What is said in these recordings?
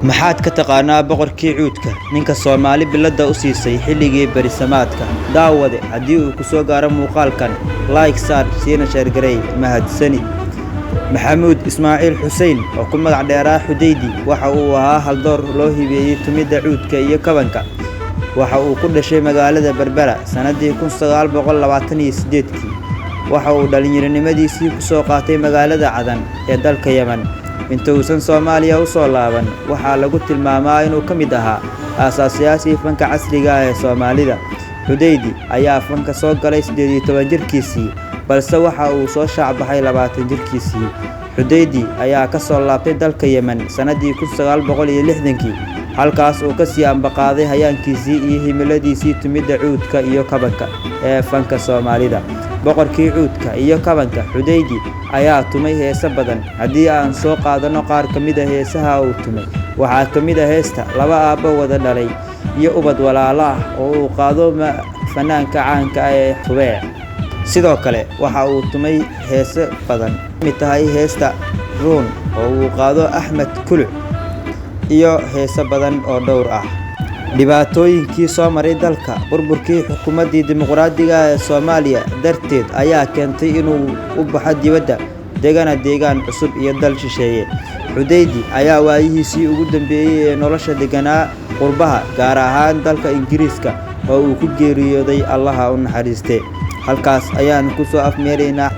Maxaad ka taqaanaa boqorkii cuudka, ninka Soomaali bilada u siisay xilligii berisamaadka? Daawade, haddii uu ku soo gaaro muuqaalkan, like saar, siina share gareey, mahadsanid. Maxamuud Ismaaciil Xuseen, oo ku magac dheeraa Xudaydi, waxa uu ahaa haldoor loo hibeeyay tumidda cuudka iyo kabanka. Waxa uu ku dhashay magaalada Berbera sanadii 1928. Waxa uu dhalinyaronimadiisii ku soo qaatay magaalada Cadan ee dalka Yemen. Inta uusan Soomaaliya u soo laaban, waxaa lagu tilmaamaa inuu ka mid ahaa aasaasiyaashii fanka casriga ah ee Soomaalida. Xudaydi ayaa fanka soo galay 18 jirkiisii, balse waxa uu soo shaac baxay 20 jirkiisii. Xudaydi ayaa ka soo laabtay dalka Yemen sanadii 1960, halkaas oo ka sii ambaqaaday hayaankiisii iyo himiladiisii tumidda cuudka iyo kabanka ee fanka Soomaalida. Boqorkii cuudka iyo kabanka Xudaydi ayaa tumay heeso badan. Haddii aan soo qaadano qaar ka mid ah heesaha uu tumay, waxaa ka mid ah heesta Laba Aabbo Wada Dhalay iyo Ubad Walaalo ah oo uu qaado fanaanka caanka ah ee Tubeec. Sidoo kale waxa uu tumay heeso badan, mid tahay heesta Ruun oo uu qaado Axmed Kuluc, iyo heeso badan oo dhowr ah. Dhibaatooyinkii soo maray dalka, burburkii xukuumaddii dimuqraadiga ah ee Soomaaliya darteed ayaa keentay inuu u baxo dibadda, deegaan cusub iyo dal shisheeye. Xudaydi ayaa waayihiisii ugu dambeeyay ee nolosha deganaa qurbaha, gaar ahaan dalka Ingiriiska oo uu ku geeriyooday Allaha u naxariistee. Halkaas ayaan ku soo afmeeraynaa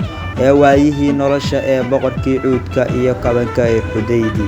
waayihii nolosha ee boqorkii cuudka iyo kabanka ee Xudaydi.